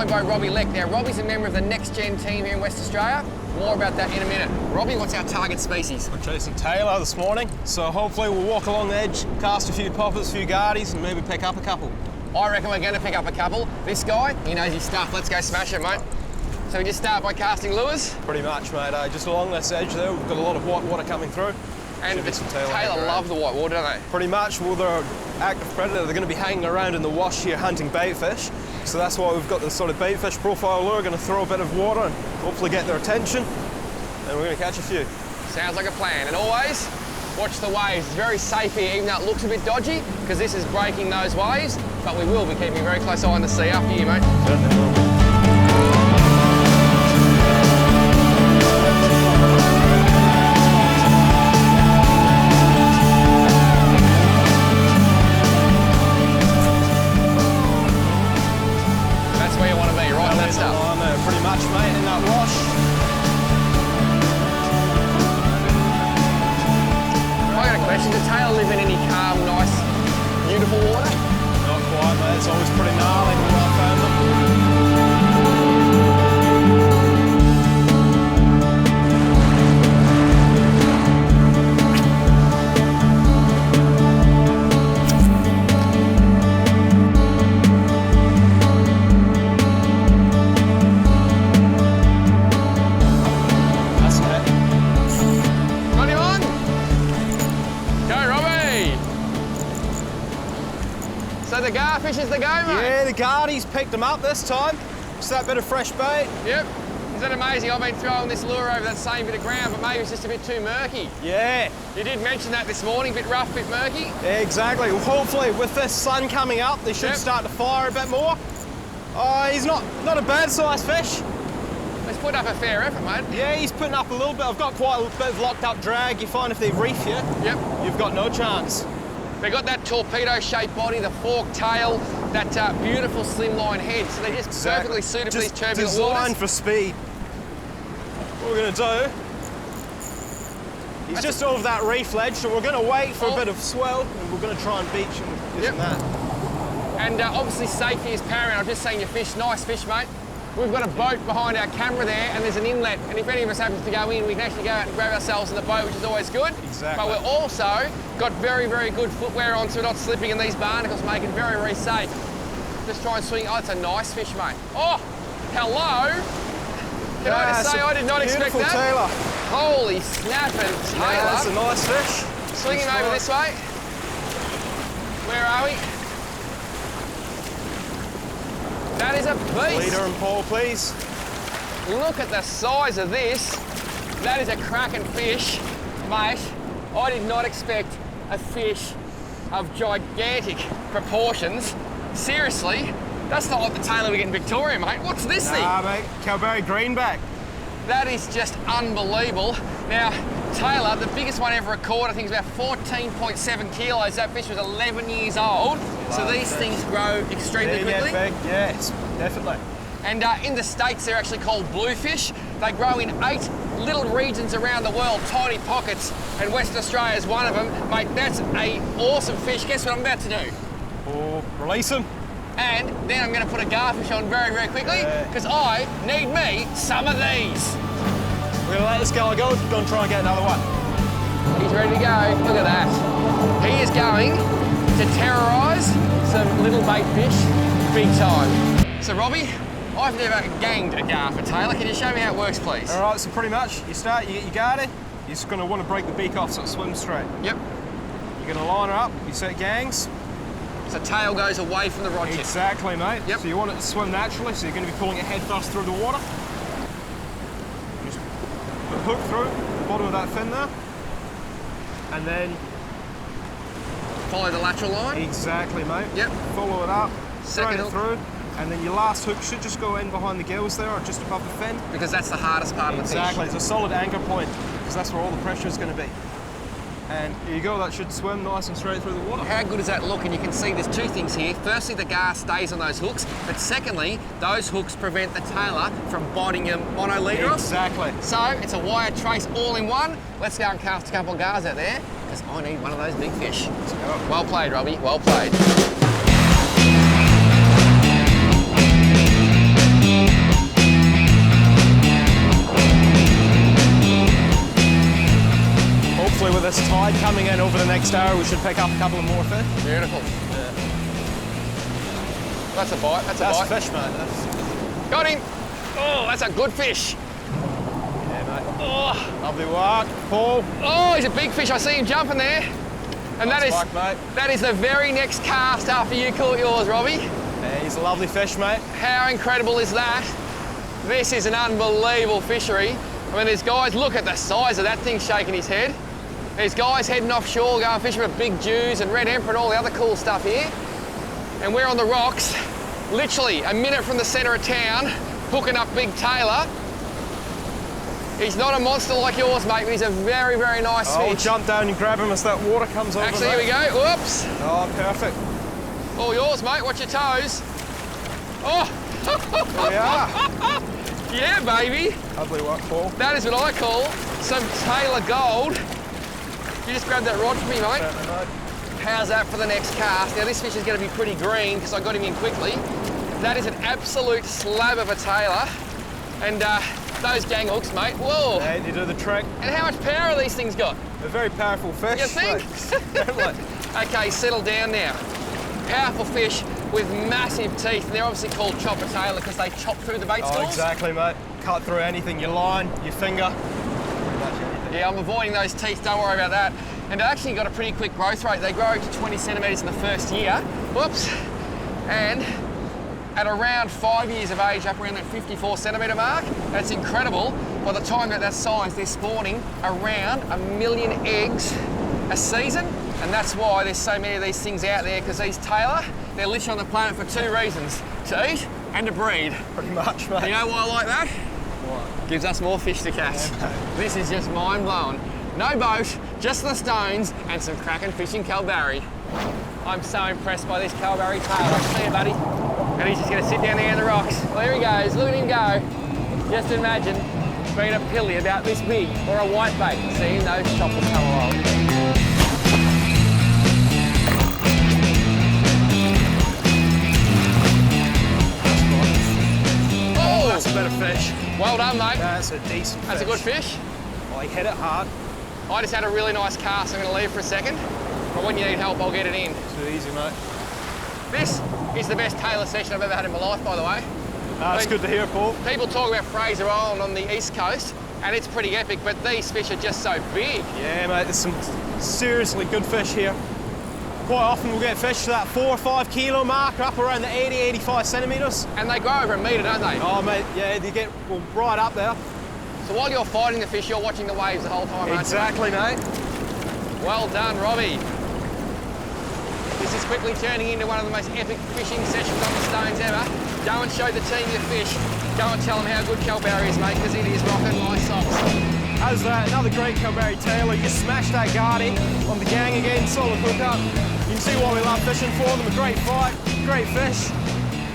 joined by Robbie Leck. Now, Robbie's a member of the Next Gen team here in West Australia. More about that in a minute. Robbie, what's our target species? We're chasing Tailor this morning, so hopefully we'll walk along the edge, cast a few poppers, a few guardies, and maybe pick up a couple. I reckon we're going to pick up a couple. This guy, he knows his stuff. Let's go smash it, mate. So we just start by casting lures? Pretty much, mate. Just along this edge there, we've got a lot of white water coming through. And Tailor love the white water, don't they? Pretty much. Well, they're an active predator. They're going to be hanging around in the wash here hunting bait fish. So that's why we've got this sort of bait fish profile lure. We're going to throw a bit of water and hopefully get their attention. And we're going to catch a few. Sounds like a plan. And always, watch the waves. It's very safe here, even though it looks a bit dodgy, because this is breaking those waves. But we will be keeping a very close eye on the sea after you, mate. Certainly will. That's where you want to be, right in that stuff. Pretty much, mate, in that wash. I got a question. Does Tailor live in any calm, nice, beautiful water? Not quite, mate. It's always pretty gnarly when I found them. That's it. Got him on? Go, Robbie! So the garfish is the go, mate? Yeah, the guardies picked them up this time. Just that bit of fresh bait. Yep. Isn't that amazing? I've been throwing this lure over that same bit of ground, but maybe it's just a bit too murky. Yeah. You did mention that this morning, bit rough, bit murky. Yeah, exactly. Well, hopefully with this sun coming up, they should start to fire a bit more. Oh, he's not a bad sized fish. He's put up a fair effort, mate. Yeah, he's putting up a little bit. I've got quite a bit of locked up drag. You find if they reef you, Yep. you've got no chance. They've got that torpedo-shaped body, the forked tail, that beautiful slimline head, so they're just perfectly suited for these turbulent designed waters. for speed. What we're going to do, he's just over that reef ledge, so we're going to wait for a bit of swell, and we're going to try and beach him using that. And obviously safety is paramount. I've just seen your fish, nice fish, mate. We've got a boat behind our camera there, and there's an inlet, and if any of us happens to go in, we can actually go out and grab ourselves in the boat, which is always good. Exactly. But we've also got very, very good footwear on, so we're not slipping in these barnacles, making it very, very safe. Just try and swing. Oh, it's a nice fish, mate. Oh, hello. Can I just say, I did not expect that. Tailor. Holy snapping Tailor. Yeah, that's a nice fish. Swing him over this way. Where are we? That is a beast. Leader and Paul, please. Look at the size of this. That is a cracking fish, mate. I did not expect a fish of gigantic proportions. Seriously, that's not like the Tailor we get in Victoria, mate. What's this thing? Mate, Kalbarri greenback. That is just unbelievable. Now, Tailor, the biggest one ever recorded, I think is about 14.7 kilos. That fish was 11 years old. So these things grow extremely quickly. Yes, definitely. And in the States, they're actually called bluefish. They grow in 8 little regions around the world, tiny pockets, and Western Australia is one of them. Mate, that's an awesome fish. Guess what I'm about to do? Oh, release him. And then I'm going to put a garfish on very, very quickly, because I need me some of these. We're going to let this guy go. We're going to try and get another one. He's ready to go. Look at that. He is going to terrorise some little bait fish big time. So, Robbie, I've never ganged a gar for Tailor. Can you show me how it works, please? All right, so pretty much, you start, you get your guard in, you're just going to want to break the beak off so it swims straight. Yep. You're going to line her up, you set gangs. So tail goes away from the rod tip. Exactly, mate. Yep. So you want it to swim naturally, so you're going to be pulling it head first through the water. Just put the hook through the bottom of that fin there. And then... Follow the lateral line. Exactly, mate. Yep. Follow it up, Second straight it hook. through. And then your last hook should just go in behind the gills there, or just above the fin. Because that's the hardest part of the fish. Exactly, it's a solid anchor point, because that's where all the pressure is going to be. And here you go, that should swim nice and straight through the water. How good does that look? And you can see there's two things here. Firstly, the gar stays on those hooks, but secondly, those hooks prevent the Tailor from biting your monoleader. Exactly. So it's a wire trace all in one. Let's go and cast a couple of gars out there, because I need one of those big fish. Let's go. Well played, Robbie, well played. this tide coming in over the next hour, we should pick up a couple of more fish. Beautiful. Yeah. That's a bite, that's a bite. That's fish, mate. That's... Got him. Oh, that's a good fish. Yeah, mate. Oh, Lovely work, Paul. oh, he's a big fish. I see him jumping there. And Nice work, mate. that is the very next cast after you caught yours, Robbie. Yeah, he's a lovely fish, mate. How incredible is that? This is an unbelievable fishery. I mean, there's guys, look at the size of that thing shaking his head. There's guys heading offshore going fishing for big Jews and red emperor and all the other cool stuff here. And we're on the rocks, literally a minute from the centre of town, hooking up big Tailor. He's not a monster like yours, mate, but he's a very, very nice I'll fish. jump down and grab him as that water comes over. Actually, here we go. Whoops. Oh, perfect. All yours, mate. Watch your toes. Oh. There we are. Yeah, baby. Lovely work, Paul. That is what I call some Tailor gold. You just grab that rod for me, mate. Certainly, mate. How's that for the next cast? Now, this fish is going to be pretty green because I got him in quickly. That is an absolute slab of a Tailor. And those gang hooks, mate. Whoa. Yeah, you do the trick. And how much power have these things got? They're very powerful fish. You think? Like, Okay, settle down now. Powerful fish with massive teeth. And they're obviously called chopper Tailor because they chop through the bait oh, schools. exactly, mate. Cut through anything, your line, your finger, pretty much anything. Yeah, I'm avoiding those teeth, don't worry about that. And they actually got a pretty quick growth rate. They grow to 20 centimetres in the first year. Whoops. And at around 5 years of age, up around that 54 centimetre mark, that's incredible. By the time they're that size, they're spawning around 1 million eggs a season. And that's why there's so many of these things out there, because these Tailor, they're literally on the planet for 2 reasons: to eat and to breed. Pretty much, mate. You know why I like that? What? Gives us more fish to catch. Yeah, This is just mind-blowing. No boat, just the stones and some cracking fish in Kalbarri. I'm so impressed by this Kalbarri Tailor. See you, buddy. And he's just going to sit down there in the rocks. Well, there he goes. Look at him go. Just imagine being a pilly about this big, or a whitebait, seeing those choppers come along. Oh, That's a better fish. well done, mate. That's a decent fish. That's a good fish. Oh, he hit it hard. I just had a really nice cast. I'm going to leave for a second. But when you need help, I'll get it in. Too easy, mate. This is the best Tailor session I've ever had in my life, by the way. That's good to hear, Paul. People talk about Fraser Island on the east coast, and it's pretty epic, but these fish are just so big. Yeah, mate, there's some seriously good fish here. Quite often we'll get fish to that 4 or 5 kilo mark, up around the 80, 85 centimetres. And they grow over a metre, don't they? Oh, mate, yeah, they get right up there. So while you're fighting the fish, you're watching the waves the whole time, aren't you? Exactly, mate. Well done, Robbie. This is quickly turning into one of the most epic fishing sessions on the stones ever. Go and show the team your fish. Go and tell them how good Kalbarri is, mate, because it is rocking my socks. How's that? Another great Kalbarri Tailor. You smashed that guardie on the gang again, solid hookup. You can see why we love fishing for them. A great fight, great fish.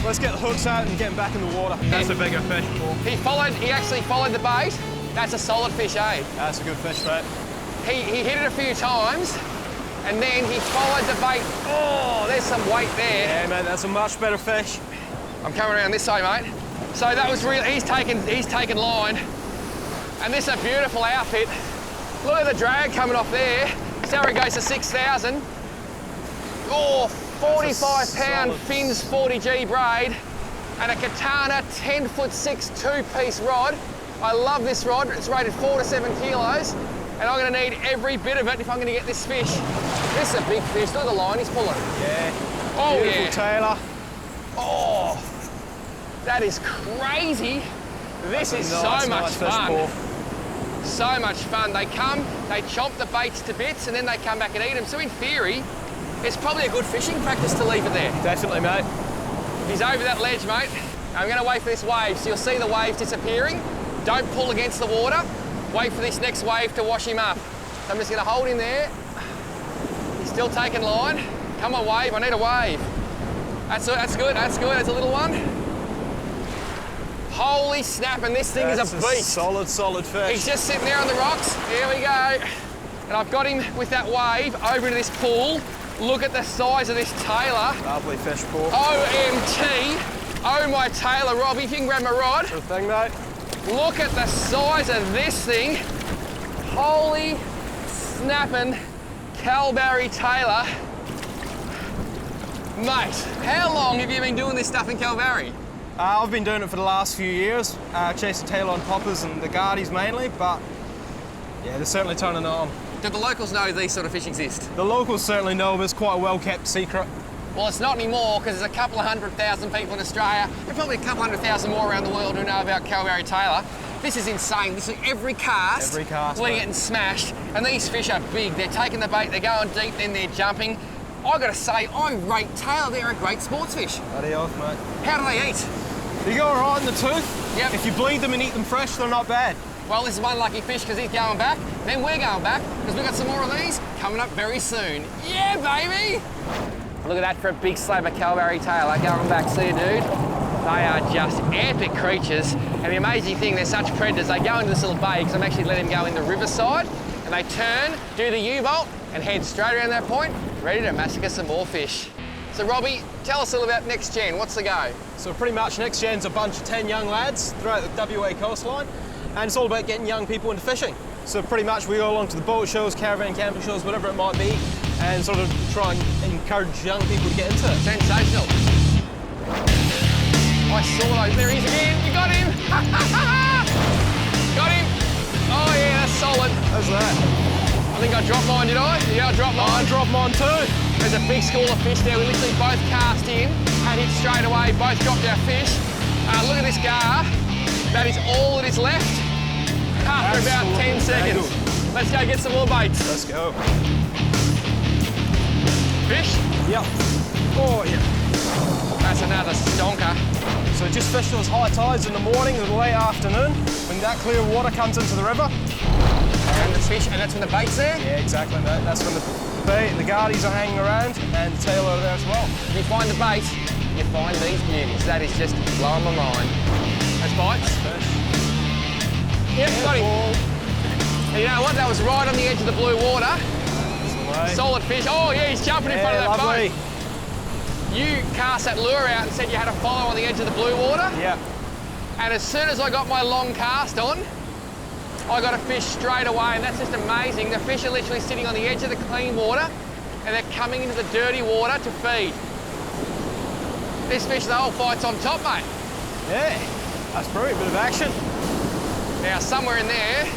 Let's get the hooks out and get them back in the water. That's a bigger fish, Paul. He actually followed the bait. That's a solid fish, eh? That's a good fish, mate. He hit it a few times, and then he followed the bait. Oh, there's some weight there. Yeah, mate, that's a much better fish. I'm coming around this side, mate. So that was real. He's taken line, and this is a beautiful outfit. Look at the drag coming off there. Sarah goes to 6,000. Oh, 45-pound fins 40G braid, and a Katana 10'6" 2-piece rod. I love this rod. It's rated 4 to 7 kilos, and I'm going to need every bit of it if I'm going to get this fish. This is a big fish. Look at the line he's pulling. Yeah. Oh, Beautiful yeah. Tailor. Oh, that is crazy. This is so much fun. So much fun. They come, they chomp the baits to bits, and then they come back and eat them. So in theory, it's probably a good fishing practice to leave it there. Definitely, mate. He's over that ledge, mate. I'm going to wait for this wave. So you'll see the wave disappearing. Don't pull against the water. Wait for this next wave to wash him up. So I'm just going to hold him there. He's still taking line. Come on, wave. I need a wave. That's good. That's good. That's a little one. Holy snap, and this thing is a beast. Solid fish. He's just sitting there on the rocks. Here we go. And I've got him with that wave over into this pool. Look at the size of this Tailor. Lovely fish, Paul. OMT. Oh, my Tailor, Robbie. If you can grab my rod. Good thing, mate. Look at the size of this thing. Holy snapping Kalbarri Tailor. Mate, how long have you been doing this stuff in Kalbarri? I've been doing it for the last few years, chasing tailor and poppers and the guardies mainly, but yeah, they're certainly turning on. Do the locals know these sort of fish exist? The locals certainly know, but it's quite a well-kept secret. Well, it's not anymore because there's a couple of 100,000 people in Australia and probably a couple 100,000 more around the world who know about Kalbarri Tailor. This is insane. This is every cast, we're getting smashed, and these fish are big. They're taking the bait, they're going deep, then they're jumping. I got to say, I rate Tailor. They're a great sports fish. Bloody oath, mate. How do they eat? They go right in the tooth. Yep. If you bleed them and eat them fresh, they're not bad. Well, this is one lucky fish because he's going back. Then we're going back because we've got some more of these coming up very soon. Yeah, baby! Look at that for a big slab of Kalbarri Tailor going back. See you, dude? They are just epic creatures. And the amazing thing, they're such predators. They go into this little bay because I'm actually letting them go in the riverside. And they turn, do the U-bolt, and head straight around that point, ready to massacre some more fish. So Robbie, tell us a little about Next Gen. What's the go? So pretty much Next Gen's a bunch of 10 young lads throughout the WA coastline, and it's all about getting young people into fishing. So pretty much we go along to the boat shows, caravan camping shows, whatever it might be, and sort of try and encourage young people to get into it. Sensational. I saw those. There he is again. You got him. Got him. Oh yeah, that's solid. How's that? I think I dropped mine, did I? Yeah, I dropped mine. I dropped mine too. There's a big school of fish there. We literally both cast in and hit straight away. Both dropped our fish. Look at this gar. That is all that is left after about 10 seconds. Let's go get some more baits. Let's go. Fish? Yep. Oh yeah. That's another stonker. So just fish those high tides in the morning or the late afternoon when that clear water comes into the river. And the fish, and that's when the bait's there? Yeah, exactly, mate. That's when the bait, the guardies are hanging around, and the tailor are there as well. You find the bait, you find these beauties. That is just blowing my mind. Those bites? Fish. Yep, got him. And you know what? That was right on the edge of the blue water. Solid fish. Oh yeah, he's jumping in front of that lovely boat. You cast that lure out and said you had to follow on the edge of the blue water. Yeah. And as soon as I got my long cast on, I got a fish straight away, and that's just amazing. The fish are literally sitting on the edge of the clean water, and they're coming into the dirty water to feed. This fish, the whole fight's on top, mate. Yeah, that's brilliant, bit of action. Now, somewhere in there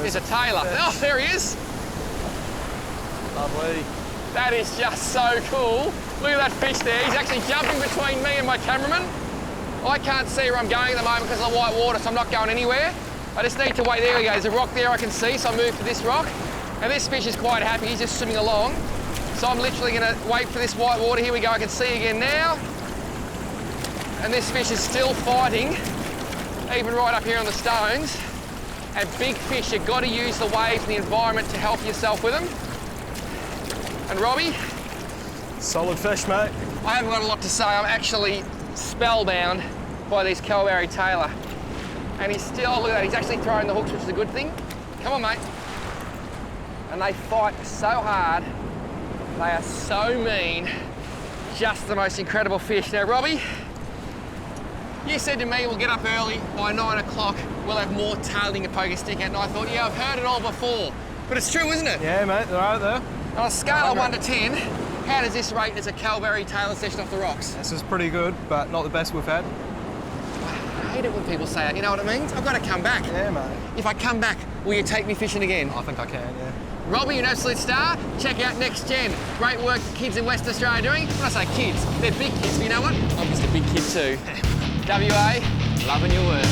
is a tailor. Oh, there he is. Lovely. That is just so cool. Look at that fish there. He's actually jumping between me and my cameraman. I can't see where I'm going at the moment because of the white water, so I'm not going anywhere. I just need to wait. There we go. There's a rock there I can see, so I move to this rock. And this fish is quite happy. He's just swimming along. So I'm literally going to wait for this white water. Here we go. I can see again now. And this fish is still fighting, even right up here on the stones. And big fish, you've got to use the waves and the environment to help yourself with them. And Robbie? Solid fish, mate. I haven't got a lot to say. I'm actually spellbound by this Kalbarri Tailor. And he's still, oh, look at that, he's actually throwing the hooks, which is a good thing. Come on, mate. And they fight so hard. They are so mean. Just the most incredible fish. Now, Robbie, you said to me we'll get up early, by 9 o'clock, we'll have more tailing and poking stick out. And I thought, yeah, I've heard it all before. But it's true, isn't it? Yeah, mate, they're out there. On a scale of 1 to 10, how does this rate as a Kalbarri Tailor session off the rocks? This is pretty good, but not the best we've had. I hate it when people say it. You know what it means? I've got to come back. Yeah, mate. If I come back, will you take me fishing again? I think I can, yeah. Robbie, you're an absolute star. Check out Next Gen. Great work the kids in Western Australia are doing. When I say kids, they're big kids, but you know what? I'm just a big kid too. WA, loving your work.